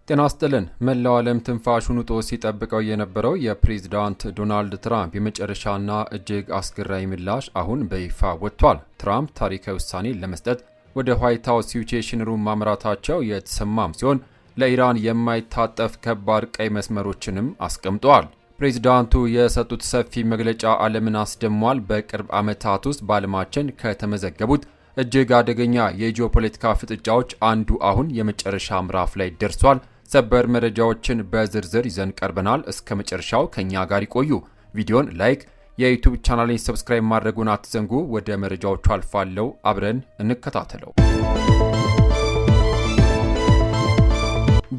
ጤና ይስጥልን። መላው ዓለም ትንፋሹን ውጦ ሲጠብቀው የነበረው የፕሬዝዳንት ዶናልድ ትራምፕ የመጨረሻና እጅግ አስገራሚ ምላሽ አሁን በይፋ ወጥቷል። ትራምፕ ታሪካዊ ውሳኔ ለመስጠት ወደ ዋይት ሃውስ ሲቹዌሽን ሩም ማምራታቸው የተሰማም ሲሆን ለኢራን የማይታጠፍ ከባድ ቀይ መስመሮችንም አስቀምጠዋል። ፕሬዝዳንቱ የሰጡት ሰፊ መግለጫ ዓለምን አስደሟል። በቅርብ ዓመታት ውስጥ በዓለማችን ከተመዘገቡት እጅግ አደገኛ የጂኦፖለቲካ ፍጥጫዎች አንዱ አሁን የመጨረሻ ምዕራፍ ላይ ደርሷል። ሰበር መረጃዎችን በዝርዝር ይዘን ቀርበናል። እስከ መጨረሻው ከኛ ጋር ይቆዩ። ቪዲዮን ላይክ፣ የዩቲዩብ ቻናሌን ሰብስክራይብ ማድረጉን አትዘንጉ። ወደ መረጃዎቹ አልፋለሁ። አብረን እንከታተለው።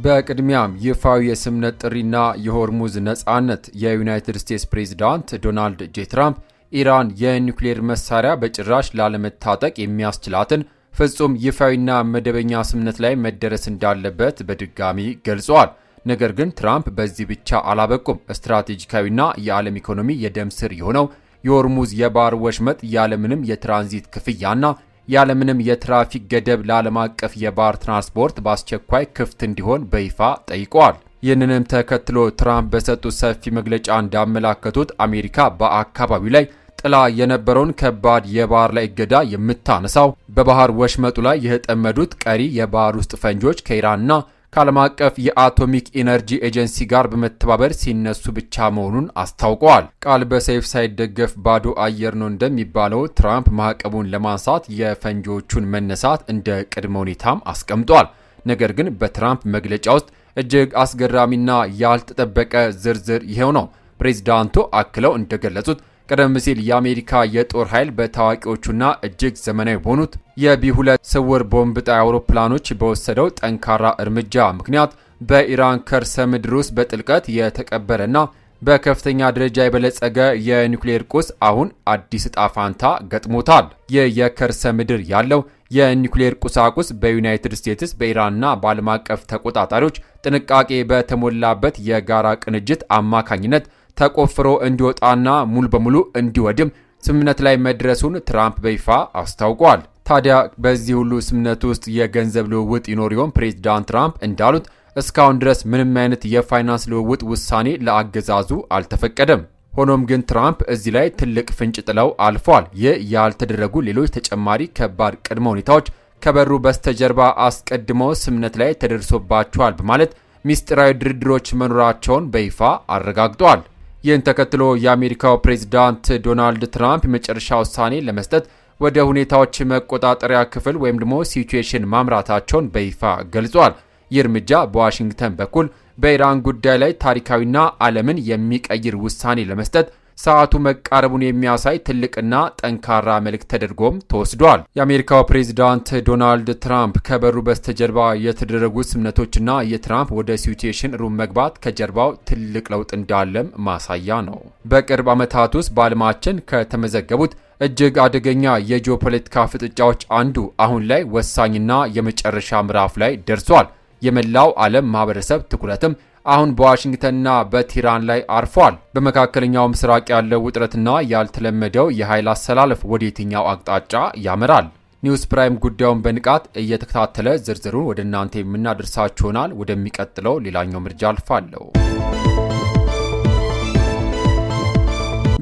በቅድሚያም ይፋዊ የስምነት ጥሪና የሆርሙዝ ነጻነት። የዩናይትድ ስቴትስ ፕሬዝዳንት ዶናልድ ጄ ትራምፕ ኢራን የኒውክሌር መሳሪያ በጭራሽ ላለመታጠቅ የሚያስችላትን ፍጹም ይፋዊና መደበኛ ስምነት ላይ መደረስ እንዳለበት በድጋሚ ገልጸዋል። ነገር ግን ትራምፕ በዚህ ብቻ አላበቁም። ስትራቴጂካዊና የዓለም ኢኮኖሚ የደም ስር የሆነው የሆርሙዝ የባህር ወሽመጥ ያለምንም የትራንዚት ክፍያና ያለምንም የትራፊክ ገደብ ለዓለም አቀፍ የባህር ትራንስፖርት በአስቸኳይ ክፍት እንዲሆን በይፋ ጠይቀዋል። ይህንንም ተከትሎ ትራምፕ በሰጡት ሰፊ መግለጫ እንዳመላከቱት አሜሪካ በአካባቢው ላይ ጥላ የነበረውን ከባድ የባህር ላይ እገዳ የምታነሳው በባህር ወሽመጡ ላይ የተጠመዱት ቀሪ የባህር ውስጥ ፈንጂዎች ከኢራንና ከዓለም አቀፍ የአቶሚክ ኢነርጂ ኤጀንሲ ጋር በመተባበር ሲነሱ ብቻ መሆኑን አስታውቀዋል። ቃል በሰይፍ ሳይደገፍ ባዶ አየር ነው እንደሚባለው ትራምፕ ማዕቀቡን ለማንሳት የፈንጂዎቹን መነሳት እንደ ቅድመ ሁኔታም አስቀምጧል። ነገር ግን በትራምፕ መግለጫ ውስጥ እጅግ አስገራሚና ያልተጠበቀ ዝርዝር ይሄው ነው። ፕሬዝዳንቱ አክለው እንደገለጹት ቀደም ሲል የአሜሪካ የጦር ኃይል በታዋቂዎቹና እጅግ ዘመናዊ በሆኑት የቢ2 ስውር ቦምብ ጣይ አውሮፕላኖች በወሰደው ጠንካራ እርምጃ ምክንያት በኢራን ከርሰ ምድር ውስጥ በጥልቀት የተቀበረና በከፍተኛ ደረጃ የበለጸገ የኒውክሌር ቁስ አሁን አዲስ ዕጣ ፈንታ ገጥሞታል። ይህ የከርሰ ምድር ያለው የኒውክሌር ቁሳቁስ በዩናይትድ ስቴትስ በኢራንና በዓለም አቀፍ ተቆጣጣሪዎች ጥንቃቄ በተሞላበት የጋራ ቅንጅት አማካኝነት ተቆፍሮ እንዲወጣና ሙሉ በሙሉ እንዲወድም ስምምነት ላይ መድረሱን ትራምፕ በይፋ አስታውቋል። ታዲያ በዚህ ሁሉ ስምምነት ውስጥ የገንዘብ ልውውጥ ይኖር ይሆን? ፕሬዝዳንት ትራምፕ እንዳሉት እስካሁን ድረስ ምንም አይነት የፋይናንስ ልውውጥ ውሳኔ ለአገዛዙ አልተፈቀደም። ሆኖም ግን ትራምፕ እዚህ ላይ ትልቅ ፍንጭ ጥለው አልፏል። ይህ ያልተደረጉ ሌሎች ተጨማሪ ከባድ ቅድመ ሁኔታዎች ከበሩ በስተጀርባ አስቀድመው ስምምነት ላይ ተደርሶባቸዋል በማለት ሚስጥራዊ ድርድሮች መኖራቸውን በይፋ አረጋግጠዋል። ይህን ተከትሎ የአሜሪካው ፕሬዝዳንት ዶናልድ ትራምፕ የመጨረሻ ውሳኔ ለመስጠት ወደ ሁኔታዎች መቆጣጠሪያ ክፍል ወይም ደግሞ ሲቹዌሽን ማምራታቸውን በይፋ ገልጿል። ይህ እርምጃ በዋሽንግተን በኩል በኢራን ጉዳይ ላይ ታሪካዊና ዓለምን የሚቀይር ውሳኔ ለመስጠት ሰዓቱ መቃረቡን የሚያሳይ ትልቅና ጠንካራ መልእክት ተደርጎም ተወስዷል። የአሜሪካው ፕሬዝዳንት ዶናልድ ትራምፕ ከበሩ በስተጀርባ የተደረጉ ስምምነቶችና የትራምፕ ወደ ሲቹዌሽን ሩም መግባት ከጀርባው ትልቅ ለውጥ እንዳለም ማሳያ ነው። በቅርብ ዓመታት ውስጥ በዓለማችን ከተመዘገቡት እጅግ አደገኛ የጂኦፖለቲካ ፍጥጫዎች አንዱ አሁን ላይ ወሳኝና የመጨረሻ ምዕራፍ ላይ ደርሷል። የመላው ዓለም ማህበረሰብ ትኩረትም አሁን በዋሽንግተንና በቴህራን ላይ አርፏል። በመካከለኛው ምስራቅ ያለው ውጥረትና ያልተለመደው የኃይል አሰላለፍ ወደ የትኛው አቅጣጫ ያመራል? ኒውስ ፕራይም ጉዳዩን በንቃት እየተከታተለ ዝርዝሩን ወደ እናንተ የምናደርሳችሁ ይሆናል። ወደሚቀጥለው ሌላኛው ምርጫ አልፋለሁ።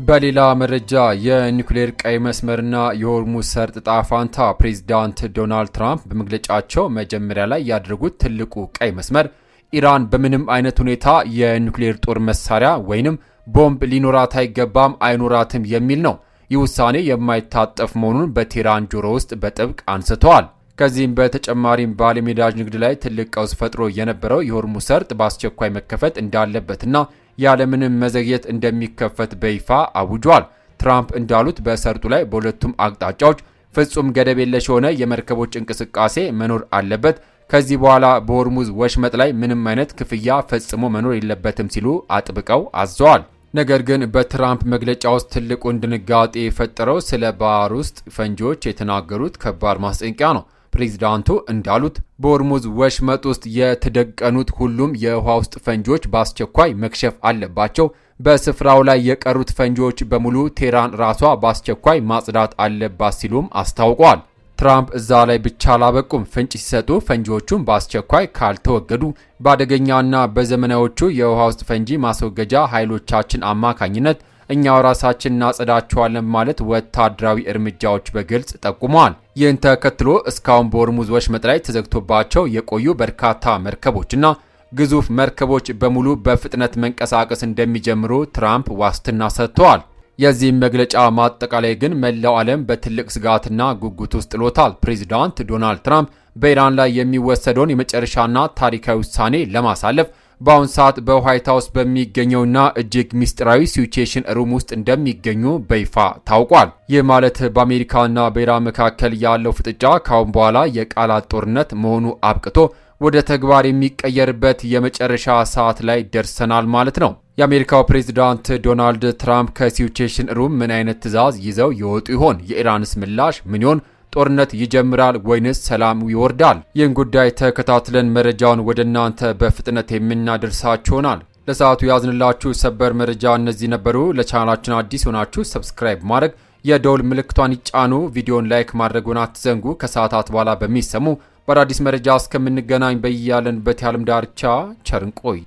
በሌላ መረጃ የኒውክሌር ቀይ መስመርና የሆርሙዝ ሰርጥ ዕጣ ፈንታ ፕሬዝዳንት ዶናልድ ትራምፕ በመግለጫቸው መጀመሪያ ላይ ያደረጉት ትልቁ ቀይ መስመር ኢራን በምንም አይነት ሁኔታ የኒውክሌር ጦር መሳሪያ ወይንም ቦምብ ሊኖራት አይገባም፣ አይኖራትም የሚል ነው። ይህ ውሳኔ የማይታጠፍ መሆኑን በቴህራን ጆሮ ውስጥ በጥብቅ አንስተዋል። ከዚህም በተጨማሪም በዓለም የነዳጅ ንግድ ላይ ትልቅ ቀውስ ፈጥሮ የነበረው የሆርሙዝ ሰርጥ በአስቸኳይ መከፈት እንዳለበትና ያለምንም መዘግየት እንደሚከፈት በይፋ አውጇል። ትራምፕ እንዳሉት በሰርጡ ላይ በሁለቱም አቅጣጫዎች ፍጹም ገደብ የለሽ የሆነ የመርከቦች እንቅስቃሴ መኖር አለበት። ከዚህ በኋላ በሆርሙዝ ወሽመጥ ላይ ምንም አይነት ክፍያ ፈጽሞ መኖር የለበትም ሲሉ አጥብቀው አዘዋል። ነገር ግን በትራምፕ መግለጫ ውስጥ ትልቁን ድንጋጤ የፈጠረው ስለ ባህር ውስጥ ፈንጂዎች የተናገሩት ከባድ ማስጠንቀቂያ ነው። ፕሬዝዳንቱ እንዳሉት በሆርሙዝ ወሽመጥ ውስጥ የተደቀኑት ሁሉም የውሃ ውስጥ ፈንጂዎች በአስቸኳይ መክሸፍ አለባቸው። በስፍራው ላይ የቀሩት ፈንጂዎች በሙሉ ቴህራን ራሷ በአስቸኳይ ማጽዳት አለባት ሲሉም አስታውቀዋል። ትራምፕ እዛ ላይ ብቻ አላበቁም። ፍንጭ ሲሰጡ ፈንጂዎቹን በአስቸኳይ ካልተወገዱ በአደገኛና በዘመናዎቹ የውሃ ውስጥ ፈንጂ ማስወገጃ ኃይሎቻችን አማካኝነት እኛው ራሳችን እናጸዳቸዋለን ማለት ወታደራዊ እርምጃዎች በግልጽ ጠቁመዋል። ይህን ተከትሎ እስካሁን በሆርሙዝ ወሽመጥ ላይ ተዘግቶባቸው የቆዩ በርካታ መርከቦችና ግዙፍ መርከቦች በሙሉ በፍጥነት መንቀሳቀስ እንደሚጀምሩ ትራምፕ ዋስትና ሰጥተዋል። የዚህም መግለጫ ማጠቃላይ ግን መላው ዓለም በትልቅ ስጋትና ጉጉት ውስጥ ጥሎታል። ፕሬዚዳንት ዶናልድ ትራምፕ በኢራን ላይ የሚወሰደውን የመጨረሻና ታሪካዊ ውሳኔ ለማሳለፍ በአሁን ሰዓት በዋይት ሃውስ በሚገኘውና እጅግ ሚስጥራዊ ሲቹዌሽን ሩም ውስጥ እንደሚገኙ በይፋ ታውቋል። ይህ ማለት በአሜሪካና በኢራን መካከል ያለው ፍጥጫ ካሁን በኋላ የቃላት ጦርነት መሆኑ አብቅቶ ወደ ተግባር የሚቀየርበት የመጨረሻ ሰዓት ላይ ደርሰናል ማለት ነው። የአሜሪካው ፕሬዝዳንት ዶናልድ ትራምፕ ከሲቹዌሽን ሩም ምን አይነት ትዕዛዝ ይዘው ይወጡ ይሆን? የኢራንስ ምላሽ ምን ይሆን? ጦርነት ይጀምራል ወይንስ ሰላም ይወርዳል? ይህን ጉዳይ ተከታትለን መረጃውን ወደ እናንተ በፍጥነት የምናደርሳችሁ ይሆናል። ለሰዓቱ ያዝንላችሁ ሰበር መረጃ እነዚህ ነበሩ። ለቻናላችን አዲስ ሆናችሁ ሰብስክራይብ ማድረግ፣ የደውል ምልክቷን ይጫኑ፣ ቪዲዮን ላይክ ማድረጉን አትዘንጉ። ከሰዓታት በኋላ በሚሰሙ በአዳዲስ መረጃ እስከምንገናኝ በያለንበት የዓለም ዳርቻ ቸር እንቆይ።